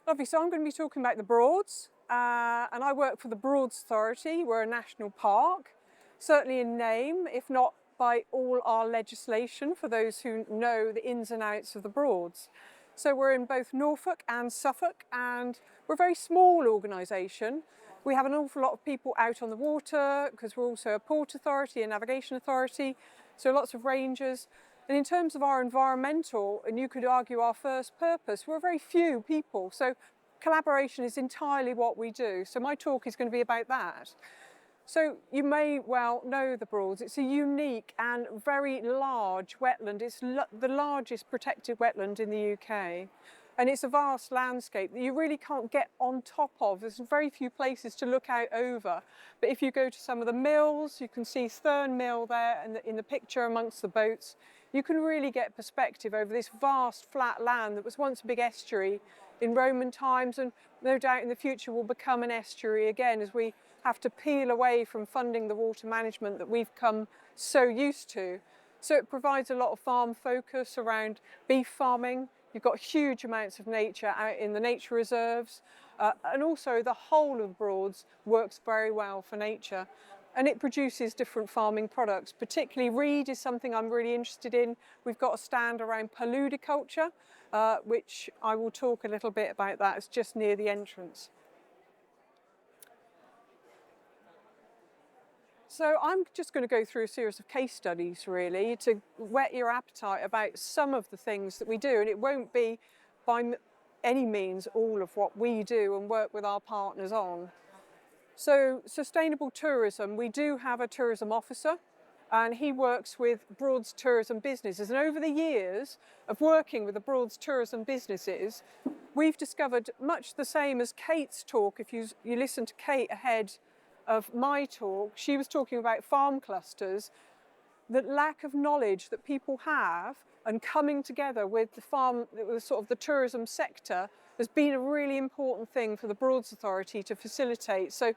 Lovely, so I'm going to be talking about the Broads, and I work for the Broads Authority. We're a national park, certainly in name, if not by all our legislation, for those who know the ins and outs of the Broads. So we're in both Norfolk and Suffolk, and we're a very small organisation. We have an awful lot of people out on the water, because we're also a port authority, a navigation authority, so lots of rangers. And in terms of our environmental, and you could argue our first purpose, we're very few people. So collaboration is entirely what we do. So my talk is going to be about that. So you may well know the Broads. It's a unique and very large wetland. It's the largest protected wetland in the UK. And it's a vast landscape that you really can't get on top of. There's very few places to look out over. But if you go to some of the mills, you can see Thurn Mill there in the picture amongst the boats. You can really get perspective over this vast flat land that was once a big estuary in Roman times, and no doubt in the future will become an estuary again as we have to peel away from funding the water management that we've come so used to. So it provides a lot of farm focus around beef farming. You've got huge amounts of nature out in the nature reserves, and also the whole of the Broads works very well for nature. And it produces different farming products, particularly reed is something I'm really interested in. We've got a stand around paludiculture, which I will talk a little bit about that. It's just near the entrance. So I'm just going to go through a series of case studies really to whet your appetite about some of the things that we do, and it won't be by any means all of what we do and work with our partners on. So sustainable tourism, we do have a tourism officer and he works with Broads tourism businesses, and over the years of working with the Broads tourism businesses we've discovered much the same as Kate's talk. If you listen to Kate ahead of my talk, she was talking about farm clusters, the lack of knowledge that people have and coming together with the tourism sector has been a really important thing for the Broads Authority to facilitate. So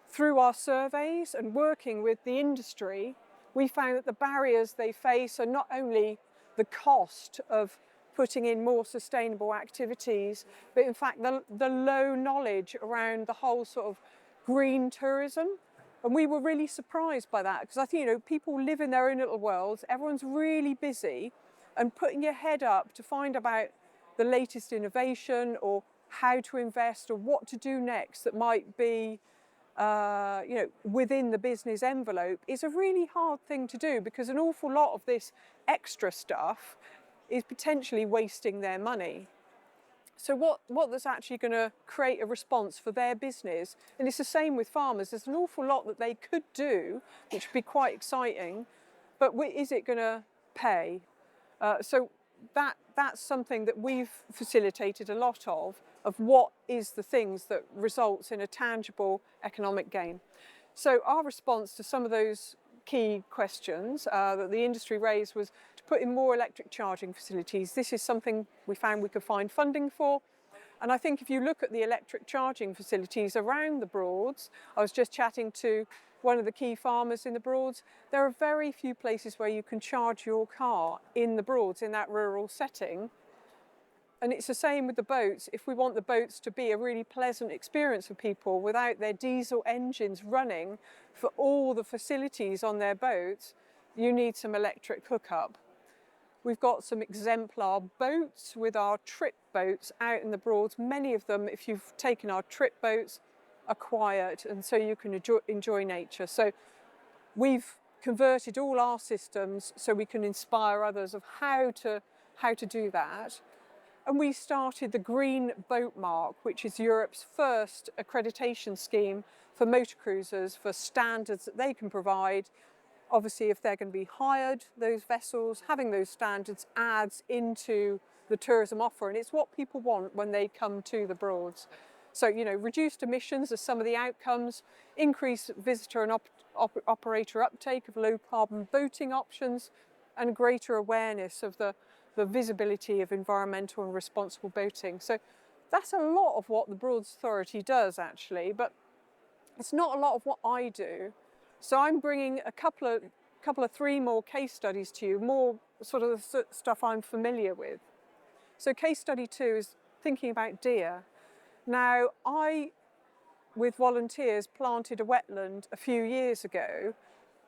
through our surveys and working with the industry, we found that the barriers they face are not only the cost of putting in more sustainable activities, but in fact the low knowledge around the whole sort of green tourism. And we were really surprised by that, because I think, people live in their own little worlds, everyone's really busy, and putting your head up to find about the latest innovation or how to invest or what to do next that might be within the business envelope is a really hard thing to do, because an awful lot of this extra stuff is potentially wasting their money. So what that's actually going to create a response for their business, and it's the same with farmers, there's an awful lot that they could do which would be quite exciting, but is it going to pay? So that's something that we've facilitated a lot of what is the things that results in a tangible economic gain. So our response to some of those key questions that the industry raised was to put in more electric charging facilities. This is something we found we could find funding for. And I think if you look at the electric charging facilities around the Broads, I was just chatting to one of the key farmers in the Broads, there are very few places where you can charge your car in the Broads in that rural setting. And it's the same with the boats. If we want the boats to be a really pleasant experience for people without their diesel engines running for all the facilities on their boats, you need some electric hookup. We've got some exemplar boats with our trip boats out in the Broads. Many of them, if you've taken our trip boats, are quiet, and so you can enjoy nature. So we've converted all our systems so we can inspire others of how to do that. And we started the Green Boat Mark, which is Europe's first accreditation scheme for motor cruisers, for standards that they can provide. Obviously, if they're going to be hired, those vessels, having those standards adds into the tourism offer, and it's what people want when they come to the Broads. So, reduced emissions are some of the outcomes, increased visitor and operator uptake of low carbon boating options, and greater awareness of the visibility of environmental and responsible boating. So that's a lot of what the Broads Authority does actually, but it's not a lot of what I do. So I'm bringing a couple of three more case studies to you, more sort of the stuff I'm familiar with. So case study 2 is thinking about deer. Now, I, with volunteers, planted a wetland a few years ago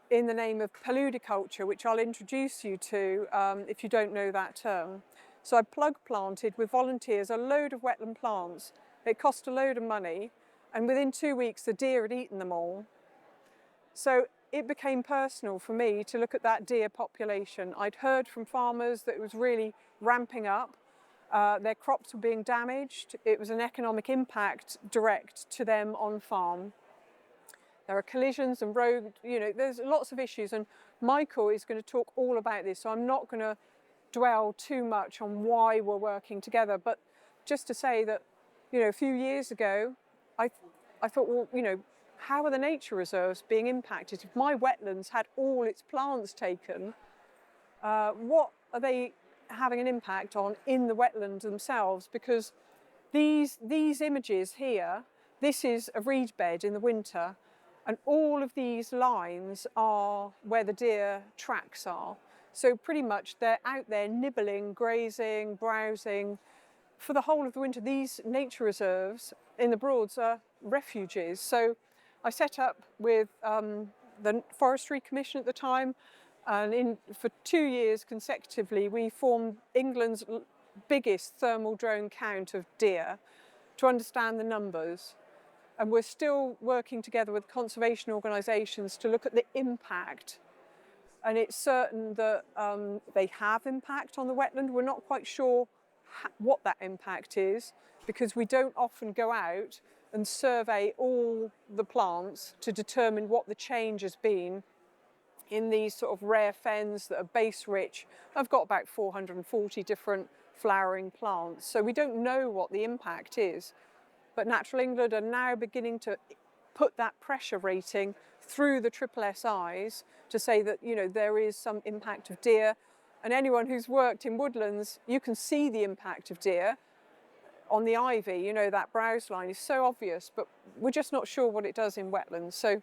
in the name of paludiculture, which I'll introduce you to if you don't know that term. So I plug planted with volunteers a load of wetland plants. It cost a load of money, and within 2 weeks the deer had eaten them all. So it became personal for me to look at that deer population. I'd heard from farmers that it was really ramping up. Their crops were being damaged. It was an economic impact direct to them on farm. There are collisions and road, there's lots of issues, and Michael is going to talk all about this, so I'm not going to dwell too much on why we're working together, but just to say that, a few years ago, I thought, well, how are the nature reserves being impacted? If my wetlands had all its plants taken, what are they having an impact on in the wetlands themselves? Because these images here, this is a reed bed in the winter, and all of these lines are where the deer tracks are. So pretty much they're out there nibbling, grazing, browsing. For the whole of the winter, these nature reserves in the Broads are refuges. So I set up with the Forestry Commission at the time, and for 2 years consecutively, we formed England's biggest thermal drone count of deer to understand the numbers. And we're still working together with conservation organisations to look at the impact. And it's certain that they have impact on the wetland. We're not quite sure what that impact is, because we don't often go out and survey all the plants to determine what the change has been in these sort of rare fens that are base rich. I've got about 440 different flowering plants, so we don't know what the impact is. But Natural England are now beginning to put that pressure rating through the SSSIs to say that, there is some impact of deer. And anyone who's worked in woodlands, you can see the impact of deer on the ivy. That browse line is so obvious, but we're just not sure what it does in wetlands. So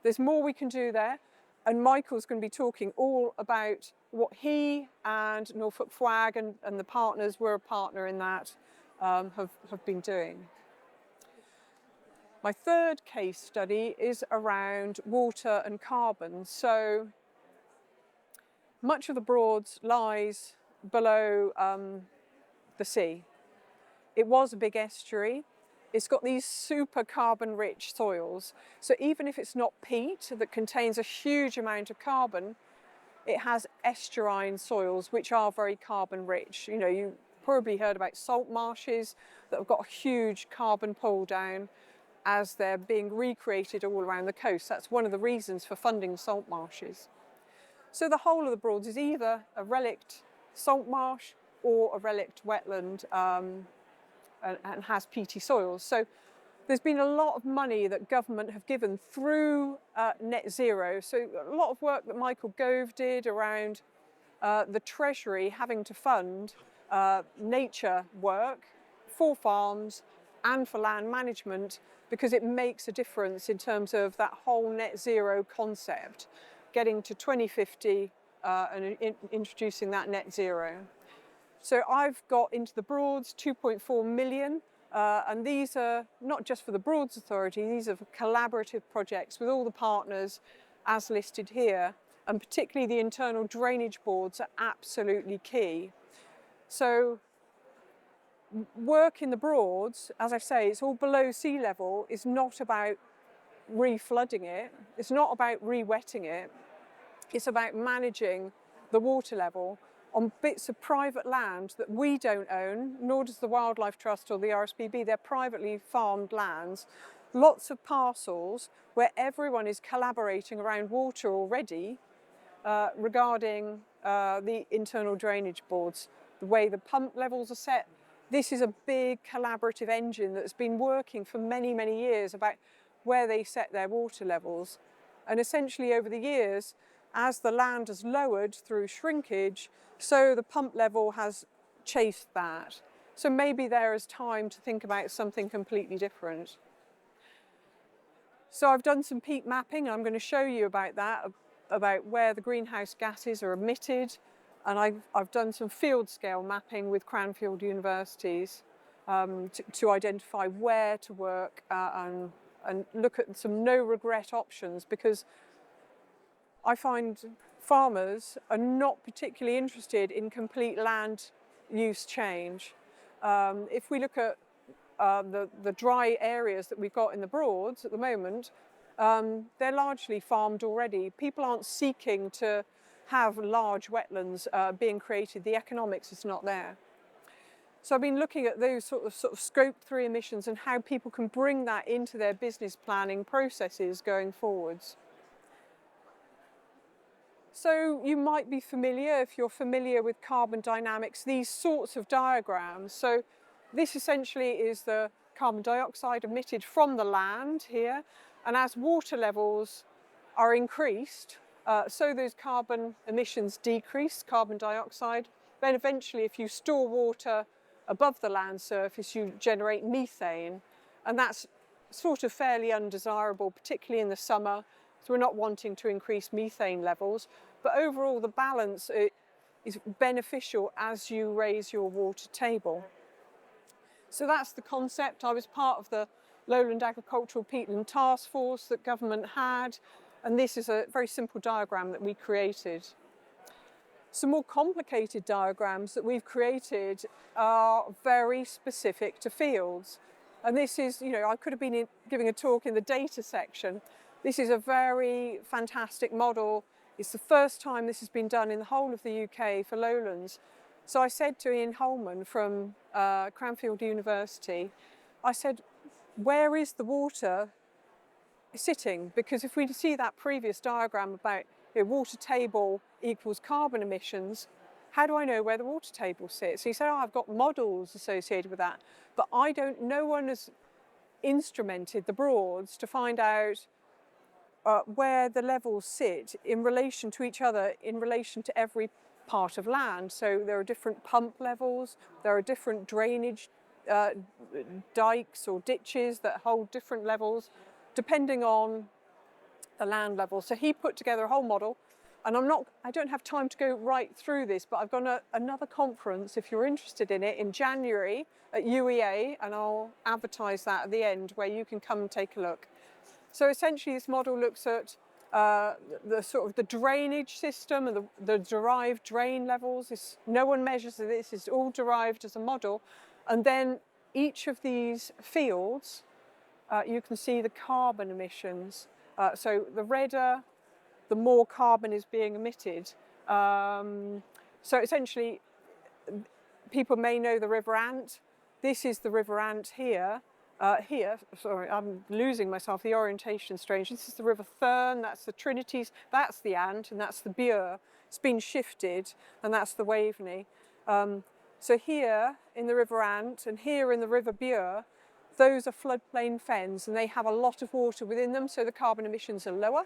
there's more we can do there. And Michael's going to be talking all about what he and Norfolk FWAG and the partners, we're a partner in that, have been doing. My third case study is around water and carbon. So much of the Broads lies below the sea. It was a big estuary. It's got these super carbon-rich soils. So even if it's not peat that contains a huge amount of carbon, it has estuarine soils which are very carbon-rich. You probably heard about salt marshes that have got a huge carbon pull down as they're being recreated all around the coast. That's one of the reasons for funding salt marshes. So the whole of the Broads is either a relict salt marsh or a relict wetland and has peaty soils. So there's been a lot of money that government have given through net zero. So a lot of work that Michael Gove did around the Treasury having to fund nature work for farms and for land management, because it makes a difference in terms of that whole net zero concept, getting to 2050 and introducing that net zero. So I've got into the Broads 2.4 million, and these are not just for the Broads Authority, these are for collaborative projects with all the partners as listed here, and particularly the internal drainage boards are absolutely key. So work in the Broads, as I say, it's all below sea level, is not about re-flooding it, it's not about re-wetting it, it's about managing the water level on bits of private land that we don't own, nor does the Wildlife Trust or the RSPB. They're privately farmed lands, lots of parcels where everyone is collaborating around water already regarding the internal drainage boards, the way the pump levels are set. This is a big collaborative engine that's been working for many, many years about where they set their water levels. And essentially over the years, as the land has lowered through shrinkage, so the pump level has chased that. So maybe there is time to think about something completely different. So I've done some peat mapping. I'm going to show you about that, about where the greenhouse gases are emitted. And I've done some field scale mapping with Cranfield universities. to identify where to work and look at some no regret options, because I find farmers are not particularly interested in complete land use change. If we look at the dry areas that we've got in the Broads at the moment, they're largely farmed already. People aren't seeking to have large wetlands being created. The economics is not there. So I've been looking at those sort of scope 3 emissions and how people can bring that into their business planning processes going forwards. So you might be familiar, if you're familiar with carbon dynamics, these sorts of diagrams. So this essentially is the carbon dioxide emitted from the land here, and as water levels are increased, so those carbon emissions decrease, carbon dioxide. Then eventually, if you store water above the land surface, you generate methane, and that's sort of fairly undesirable, particularly in the summer. So we're not wanting to increase methane levels, but overall the balance is beneficial as you raise your water table. So that's the concept. I was part of the Lowland Agricultural Peatland Task Force that government had, and this is a very simple diagram that we created. Some more complicated diagrams that we've created are very specific to fields. And this is, I could have been giving a talk in the data section. This is a very fantastic model. It's the first time this has been done in the whole of the UK for lowlands. So I said to Ian Holman from Cranfield University, I said, where is the water sitting? Because if we see that previous diagram about water table equals carbon emissions, how do I know where the water table sits? So he said, I've got models associated with that, but no one has instrumented the Broads to find out where the levels sit in relation to each other, in relation to every part of land. So there are different pump levels, there are different drainage dikes or ditches that hold different levels depending on the land level. So he put together a whole model, and I don't have time to go right through this, but I've got another conference, if you're interested in it, in January at UEA, and I'll advertise that at the end, where you can come and take a look. So essentially this model looks at the drainage system and the derived drain levels. No one measures this, it's all derived as a model. And then each of these fields, you can see the carbon emissions. So the redder, the more carbon is being emitted. So essentially, people may know the River Ant. This is the River Ant here. Sorry, I'm losing myself, the orientation's strange. This is the River Thurn, that's the Trinities, that's the Ant, and that's the Bure. It's been shifted, and that's the Waveney. So here in the River Ant and here in the River Bure, those are floodplain fens, and they have a lot of water within them, so the carbon emissions are lower.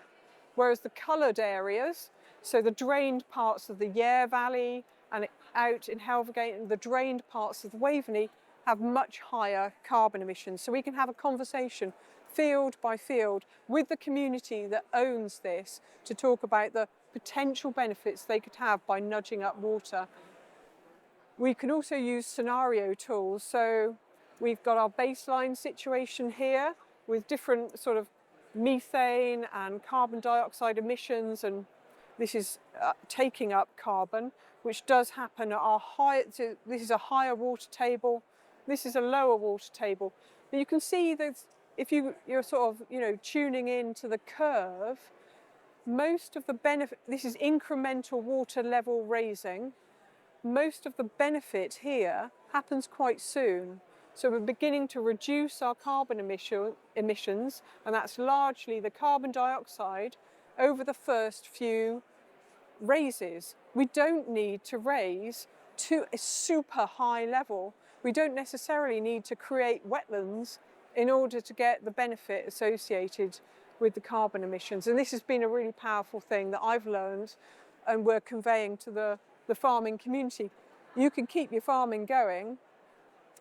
Whereas the coloured areas, so the drained parts of the Yare Valley and out in Helvergate and the drained parts of the Waveney, have much higher carbon emissions. So we can have a conversation field by field with the community that owns this to talk about the potential benefits they could have by nudging up water. We can also use scenario tools. So we've got our baseline situation here with different sort of methane and carbon dioxide emissions, and this is taking up carbon, which does happen at our high. So this is a higher water table. This is a lower water table. But you can see that if you're sort of tuning in to the curve, most of the benefit. This is incremental water level raising. Most of the benefit here happens quite soon. So we're beginning to reduce our carbon emissions, and that's largely the carbon dioxide over the first few raises. We don't need to raise to a super high level. We don't necessarily need to create wetlands in order to get the benefit associated with the carbon emissions. And this has been a really powerful thing that I've learned and we're conveying to the farming community. You can keep your farming going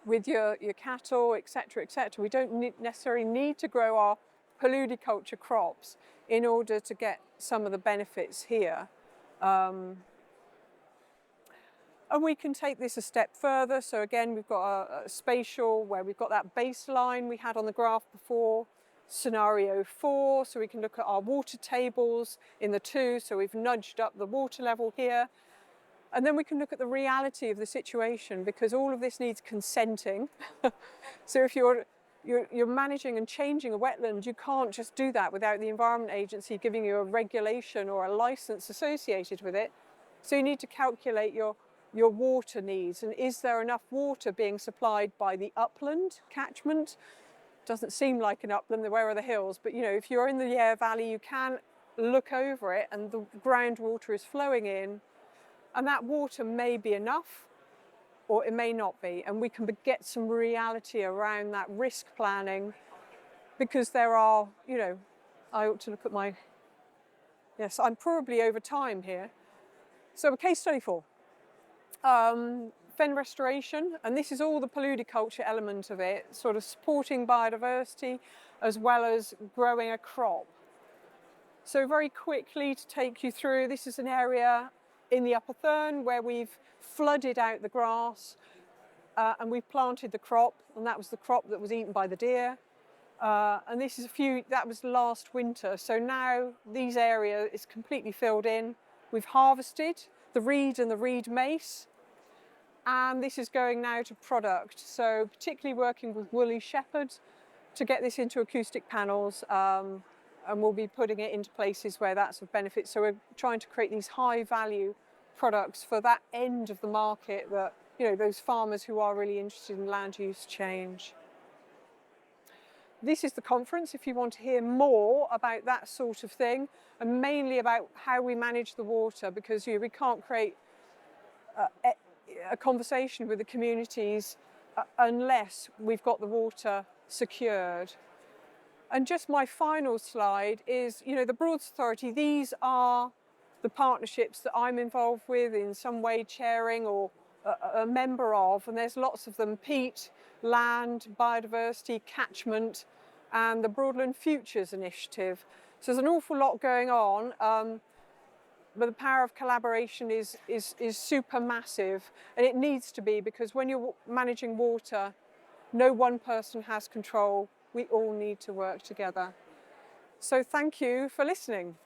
with your cattle, etc., etc. We don't necessarily need to grow our paludiculture crops in order to get some of the benefits here. And we can take this a step further. So again, we've got a spatial where we've got that baseline we had on the graph before, scenario 4. So we can look at our water tables in the 2. So we've nudged up the water level here. And then we can look at the reality of the situation, because all of this needs consenting. So if you're managing and changing a wetland, you can't just do that without the Environment Agency giving you a regulation or a license associated with it. So you need to calculate your water needs, and is there enough water being supplied by the upland catchment? Doesn't seem like an upland, where are the hills? But if you're in the Yare Valley, you can look over it and the groundwater is flowing in, and that water may be enough or it may not be, and we can get some reality around that risk planning, because there are, I ought to look at yes, I'm probably over time here. So case study 4. Fen restoration, and this is all the paludiculture element of it, sort of supporting biodiversity as well as growing a crop. So very quickly to take you through, this is an area in the Upper Thurn where we've flooded out the grass and we've planted the crop, and that was the crop that was eaten by the deer. And this is that was last winter. So now these area is completely filled in. We've harvested the reed and the reed mace, and this is going now to product. So particularly working with woolly shepherds to get this into acoustic panels, and we'll be putting it into places where that's of benefit. So we're trying to create these high value products for that end of the market, that those farmers who are really interested in land use change. This is the conference if you want to hear more about that sort of thing, and mainly about how we manage the water, because we can't create a conversation with the communities unless we've got the water secured. And just my final slide is, the Broads Authority, these are the partnerships that I'm involved with in some way, chairing or a member of, and there's lots of them: peat, land, biodiversity, catchment, and the Broadland Futures Initiative. So there's an awful lot going on. But the power of collaboration is super massive, and it needs to be, because when you're managing water, no one person has control. We all need to work together. So thank you for listening.